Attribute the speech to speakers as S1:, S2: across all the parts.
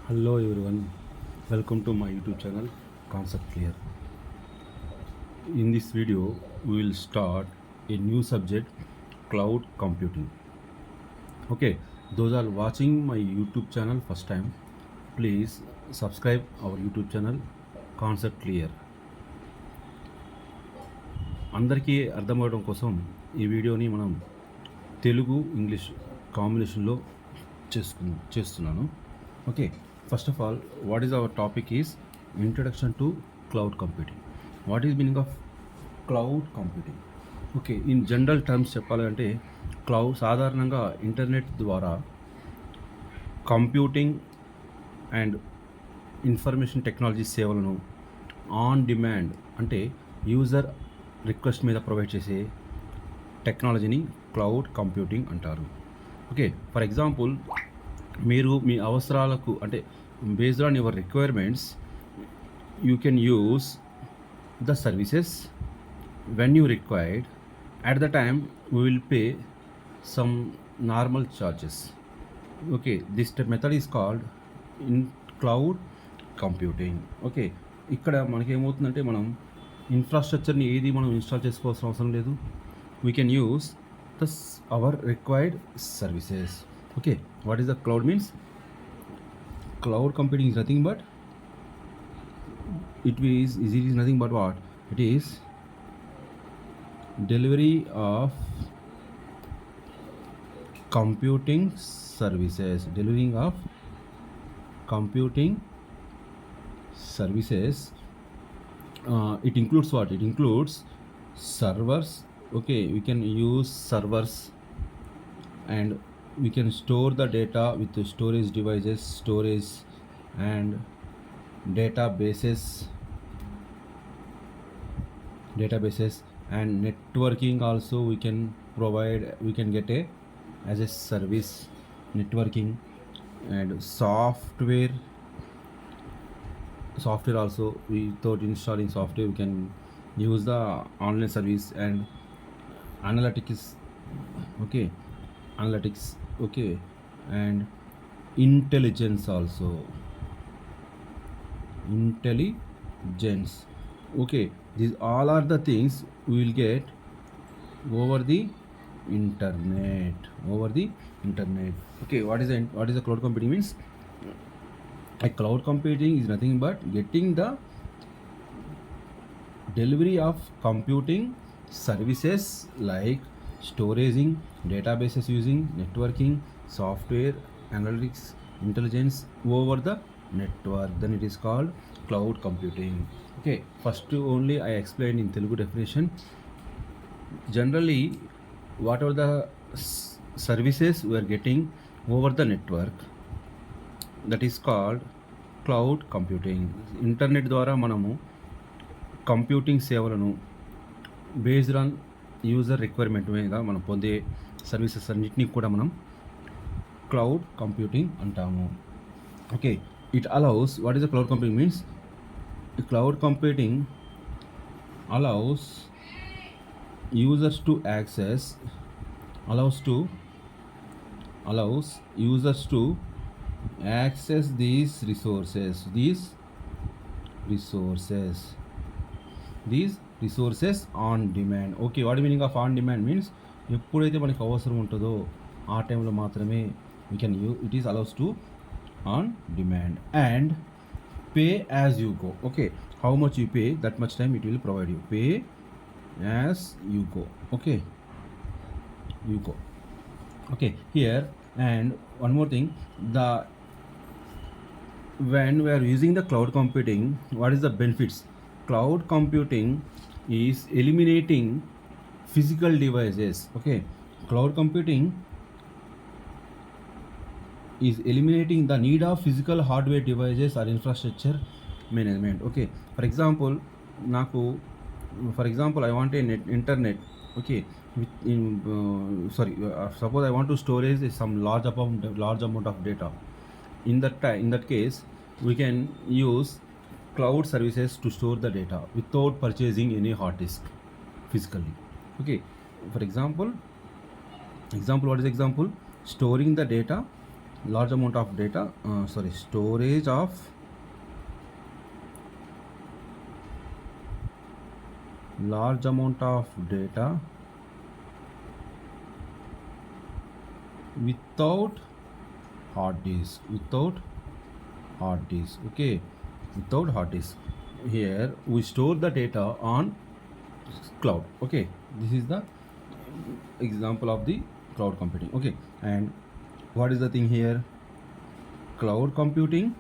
S1: Hello everyone, welcome to my YouTube channel Concept Clear. In this video, we will start a new subject, cloud computing. Okay, those are watching my YouTube channel first time, please subscribe our YouTube channel Concept Clear. అందరికీ అర్థమవడం కోసం ఈ వీడియోని మనం Telugu English కాంబినేషన్లో చేస్తున్నాను. Okay, first of all what is our topic is introduction to cloud computing. What is meaning of cloud computing? Okay, in general terms చెప్పాలంటే సాధారణంగా internet ద్వారా కంప్యూటింగ్ అండ్ ఇన్ఫర్మేషన్ టెక్నాలజీ సేవలను ఆన్ డిమాండ్ అంటే user request మీద provide చేసే టెక్నాలజీని cloud computing అంటారు. Okay, for example మీరు మీ అవసరాలకు అంటే based on your requirements you can use the services when you required. At the time we will pay some normal charges. Okay, this method is called in cloud computing. Okay, ఇక్కడ మనకేమవుతుందంటే మనం ఇన్ఫ్రాస్ట్రక్చర్ని ఏది మనం install చేసుకోవాల్సిన అవసరం లేదు. We can use hour required services. Okay, what is the cloud means? Cloud computing is nothing but it is nothing but what? It is delivery of computing services. Delivering of computing services. It includes what? It includes servers. Okay, we can use servers and we can store the data with the storage devices, storage and databases and networking also we can provide. We can get as a service networking and software also. Without installing software we can use the online service and analytics. Okay, and intelligence also. Okay, these all are the things we will get over the internet. Okay, what is the cloud computing means? A cloud computing is nothing but getting the delivery of computing services like storaging, databases using networking, software, analytics, intelligence over the network. Then it is called cloud computing. Okay, first only I explained in Telugu definition. Generally, whatever the services we are getting over the network, that is called cloud computing. Internet ద్వారా మనము computing సేవలను based on user requirement మీద మనం పొందే services అన్నిటినీ కూడా మనం cloud computing అంటాము. Okay, it allows what is the cloud computing means? Cloud computing allows users to access these resources on demand. Okay, what is meaning of on demand means? ఎప్పుడైతే మనకు అవసరం ఉంటుందో ఆ టైంలో మాత్రమే we can use. It is allows to on demand and pay as you go. Okay, how much you pay, that much time it will provide you. Pay as you go. Okay, you go. Okay, here and one more thing, when we are using the cloud computing, what is the benefits? Cloud computing is eliminating physical devices. Okay, cloud computing is eliminating the need of physical hardware devices or infrastructure management. Okay, for example I want a internet. Okay, suppose I want to storage some large amount of data. In that case we can use cloud services to store the data without purchasing any hard disk physically. Okay, for example, what is example? Storing the data large amount of data, storage of large amount of data without hard disk, okay, without hard disk. Here we store the data on cloud, okay. This is the example of the cloud computing, okay. And what is the thing here? Cloud computing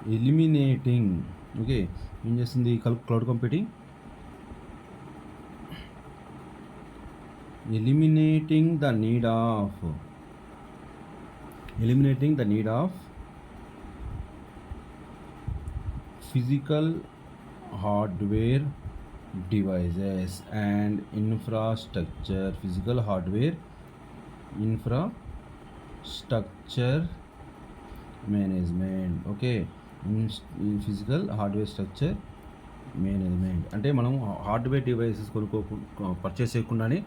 S1: eliminating, okay, ఏం చేస్తుంది cloud computing? Eliminating the need of physical hardware devices and infrastructure, management, okay. in physical hardware structure management అంటే మనం hardware devices purchase చేయకుండానే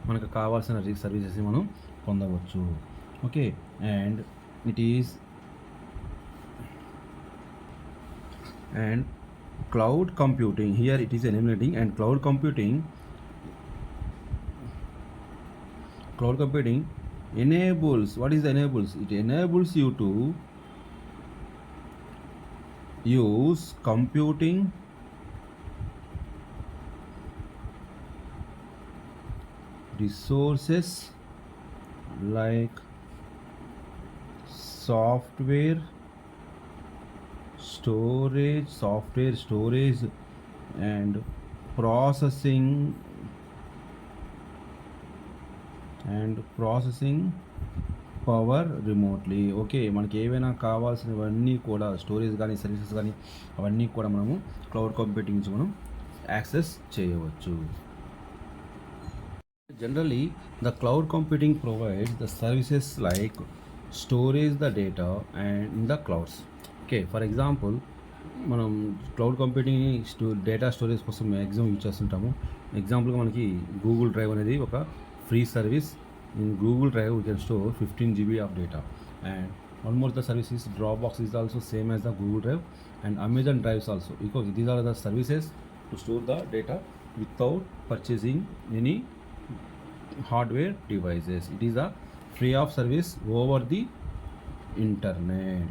S1: మనకు కావాల్సిన services మనం పొందవచ్చు, okay. And cloud computing, here it is eliminating. And cloud computing enables, what is the enables? It enables you to use computing resources like software storage and processing power remotely, okay. మనకి ఏవైనా కావాల్సినవన్నీ కూడా storage కానీ services కానీ అవన్నీ కూడా మనము cloud computing నుంచి మనం యాక్సెస్ చేయవచ్చు. Generally, the cloud computing provides the services like storage the data and in the clouds. Okay, for example, మనం క్లౌడ్ కంప్యూటింగ్ డేటా స్టోరేజ్ కోసం మ్యాక్సిమం యూజ్ చేస్తుంటాము. ఎగ్జాంపుల్గా మనకి గూగుల్ డ్రైవ్ అనేది ఒక free service. In Google drive we can store 15 GB of data. And one more the service is Dropbox is also same as the Google Drive, and Amazon Drives also, because these are the services to store the data without purchasing any hardware devices. It is a free of service over the internet,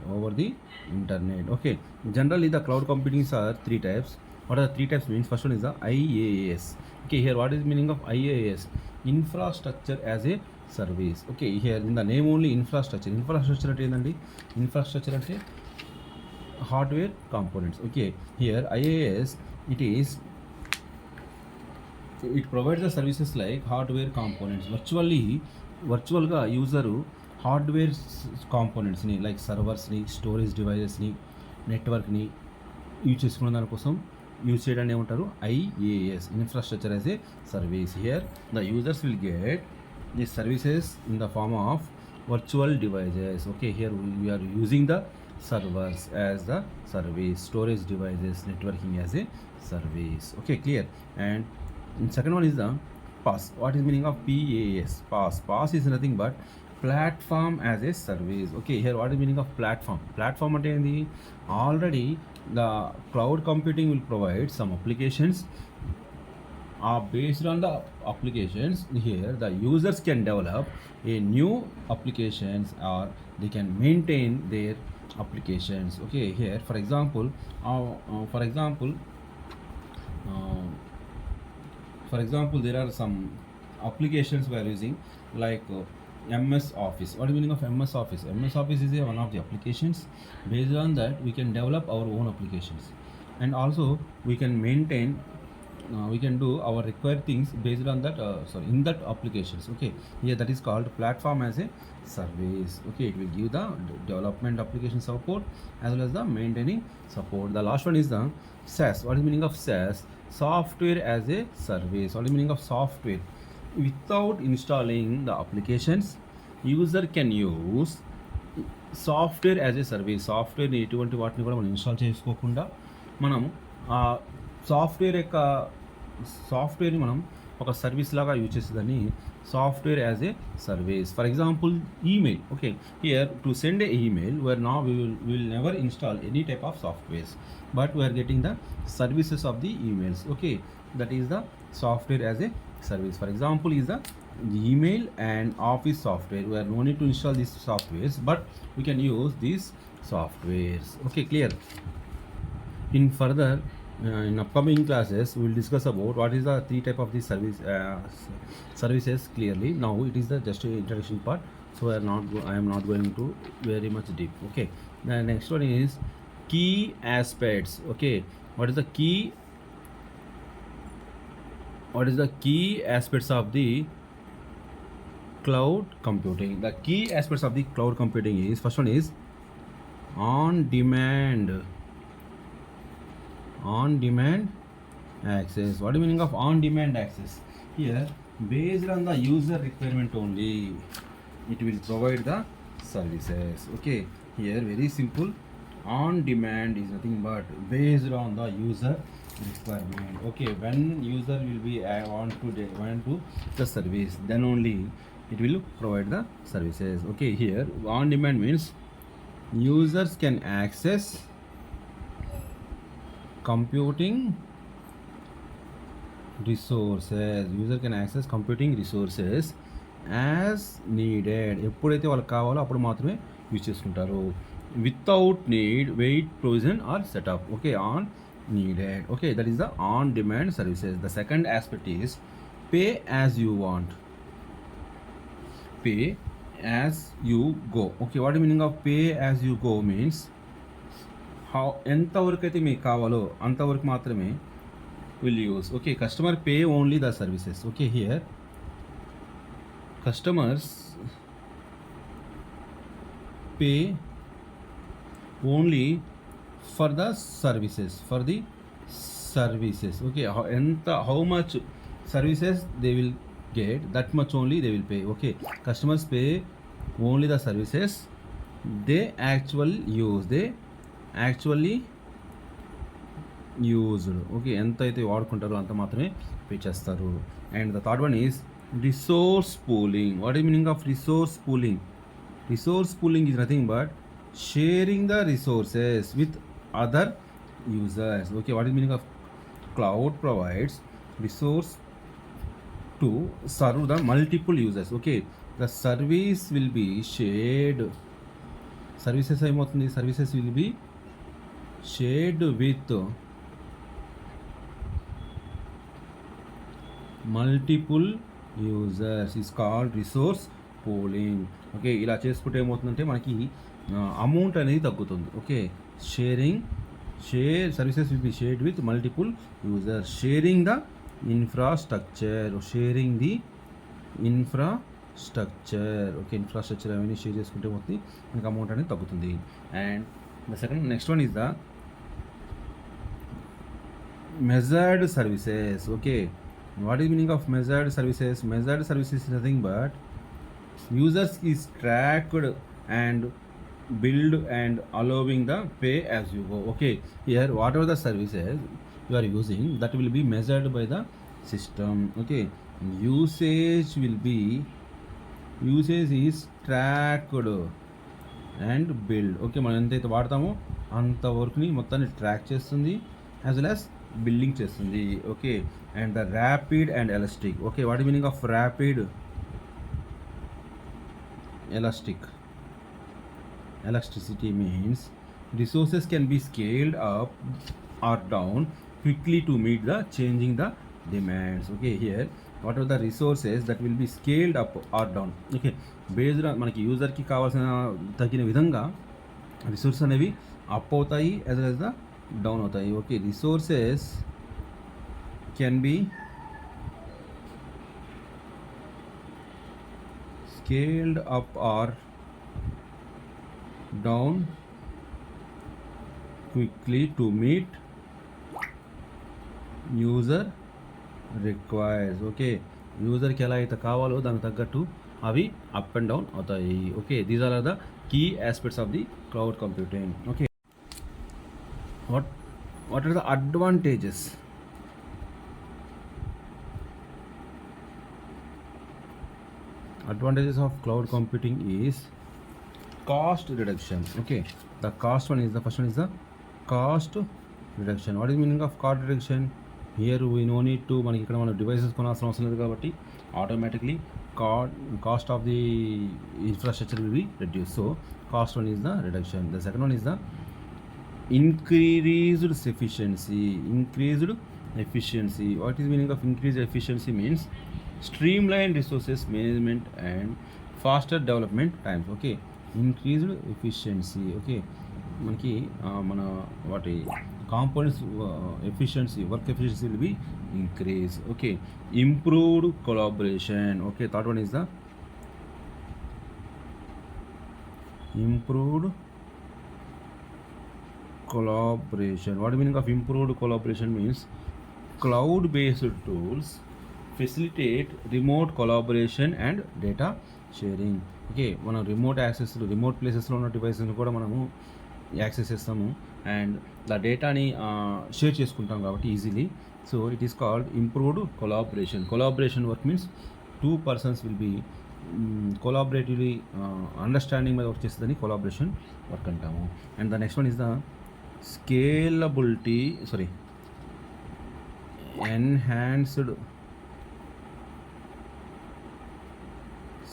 S1: okay. Generally the cloud computing are 3 types. What are the 3 types means? First one is the IaaS, okay. Here what is meaning of IaaS? Infrastructure as a service, okay. Here in the name only infrastructure అంటే ఏంటండి? Infrastructure అంటే hardware components, okay. Here IaaS it provides the services like hardware components. వర్చువల్గా user hardware కాంపోనెంట్స్ని like సర్వర్స్ని, storage డివైజెస్ని, నెట్వర్క్ని use చేసుకున్న దానికోసం యూజ్ చేయడాన్ని ఏమంటారు? IaaS, infrastructure as a service. Here the users will get the services in the form of virtual devices, okay. Here we are using the servers as the service, storage devices, networking as a service, okay, clear. And second one is the PaaS. What is meaning of PaaS? PaaS is nothing but platform as a service, okay. Here what is meaning of platform అంటే ఏంది? Already the cloud computing will provide some applications. Based on the applications, here the users can develop a new applications or they can maintain their applications, okay. Here for example there are some applications we are using like MS Office. What is the meaning of MS Office? MS Office is one of the applications. Based on that we can develop our own applications, and also we can maintain we can do our required things based on that in that applications, okay. Here that is called platform as a service, okay. It will give the development application support as well as the maintaining support. The last one is the SaaS. What is the meaning of SaaS? Software as a service. What is the meaning of software? Without installing the applications, user can use software as a service. సాఫ్ట్వేర్ని ఎటువంటి వాటిని కూడా మనం install చేసుకోకుండా మనం సాఫ్ట్వేర్ని మనం ఒక సర్వీస్ లాగా యూజ్ చేసేదని software as a service. For example email. Okay, here to send a email we will never install any type of softwares, but we are getting the services of the emails. Okay, that is the software as a service. For example is the email and office software. We are no need to install these softwares, but we can use these softwares. Okay, clear? In further in upcoming classes we will discuss about what is the three type of the services clearly. Now it is the just introduction part, so I am not going to very much deep. Okay, the next one is key aspects. Okay, what is the key aspects of the cloud computing? The key aspects of the cloud computing is, first one is on demand access. What is the meaning of on demand access? Here, based on the user requirement only, it will provide the services. Okay, here very simple. On demand is nothing but based on the user requirement. Okay, when user will be want to the service, then only it will provide the services. Okay, here on demand means users can access computing resources. User can access computing resources as needed. ఎప్పుడైతే వాళ్ళకి కావాలో అప్పుడు మాత్రమే use చేసుకుంటారు. Without need wait provision or setup. Okay, on needed. Okay, that is the on demand services. The second aspect is pay as you want. Pay as you go. Okay, what meaning of pay as you go means ఎంతవరకు అయితే మీకు కావాలో అంతవరకు మాత్రమే will use. Okay, customer pay only the services. Okay, here customers pay only for the services. Okay, how much services they will get, that much only they will pay. Okay, customers pay only the services they actually used. Okay, ఎంత అయితే వాడుకుంటారో అంత మాత్రమే pay చేస్తారు. And the third one is resource pooling. What is meaning of resource pooling? Resource pooling is nothing but sharing the resources with other users. Okay, what is meaning of cloud provides resource to serve the multiple users. Okay, the service will be shared. Services ఏమవుతుంది? Services will be shared with multiple users is called resource pooling. Okay, ఇలా చేసుకుంటే ఏమవుతుందంటే మనకి amount అనేది తగ్గుతుంది. Okay, services will be shared with multiple users. Sharing the infrastructure. Okay, infrastructure అవన్నీ share చేసుకుంటే పోతుంది, మనకి అమౌంట్ అనేది తగ్గుతుంది. And the next one is the measured services. Okay, what is meaning of measured services? Measured services is nothing but users is tracked and billed and allowing the pay as you go. Okay, here whatever the services you are using, that will be measured by the system. Okay, usage is tracked and billed. Okay, మనం ఎంతైతే వాడతామో అంత వర్క్ని మొత్తాన్ని track చేస్తుంది as well as billing చేస్తుంది. Okay, and the rapid and elastic. Okay, what meaning of rapid? Elasticity means resources can be scaled up or down quickly to meet the changing the demands. Okay, here what are the resources that will be scaled up or down? Okay, based on మనకి యూజర్కి కావాల్సిన తగిన విధంగా resources అనేవి up అవుతాయి as well as the down అవుతాయి. Okay, resources can be scaled up or down quickly to meet user requires. Okay, యూజర్కి ఎలా అయితే కావాలో దానికి తగ్గట్టు అవి అప్ అండ్ డౌన్ అవుతాయి. Okay, these are the key aspects of the cloud computing. Okay, what are the advantages? advantages of cloud computing is cost reduction. Okay, the first one is the cost reduction. What is meaning of cost reduction? Here we no need to మనకి ఇక్కడ మన devices కొనాల్సిన అవసరం లేదు కాబట్టి automatically cost of the infrastructure will be reduced. So cost one is the reduction. The second one is the increased efficiency. What is meaning of increased efficiency? Means streamlined resources management and faster development times. Okay, increased efficiency. Okay, మనకి మన వాటి components efficiency work efficiency will be increase. Okay, improved collaboration. Okay, third one is the improved collaboration. What meaning of improved collaboration? Means cloud based tools facilitate remote collaboration and data sharing. Okay, మనం remote ప్లేసెస్లో ఉన్న డివైసెస్ని కూడా మనము access చేస్తాము and the డేటాని share చేసుకుంటాం కాబట్టి easily. So it is called improved collaboration work means 2 persons will be కొలాబరేటివ్లీ అండర్స్టాండింగ్ మీద వర్క్ చేస్తుందని కొలాబరేషన్ వర్క్ అంటాము. And the next one is the enhanced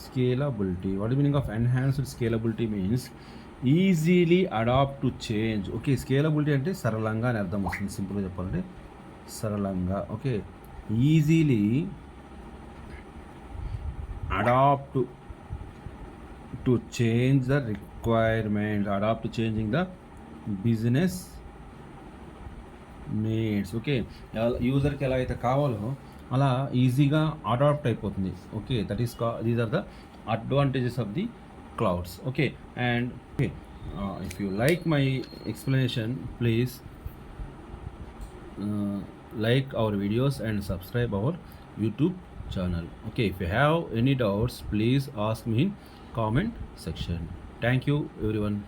S1: scalability. What is meaning of enhanced scalability? Means easily adapt to change. Okay, scalability అంటే సరళంగా అని అర్థం వస్తుంది. సింపుల్గా చెప్పాలంటే సరళంగా. Okay, easily adapt to change the requirement, adapt to changing the business needs. Okay, యూజర్కి ఎలా అయితే కావాలో అలా ఈజీగా అడాప్ట్ అయిపోతుంది. Okay, that is these are the advantages of the clouds. Okay, and okay, if you like my explanation, please like our videos and subscribe our YouTube channel. Okay, if you have any doubts, please ask me in comment section. Thank you everyone.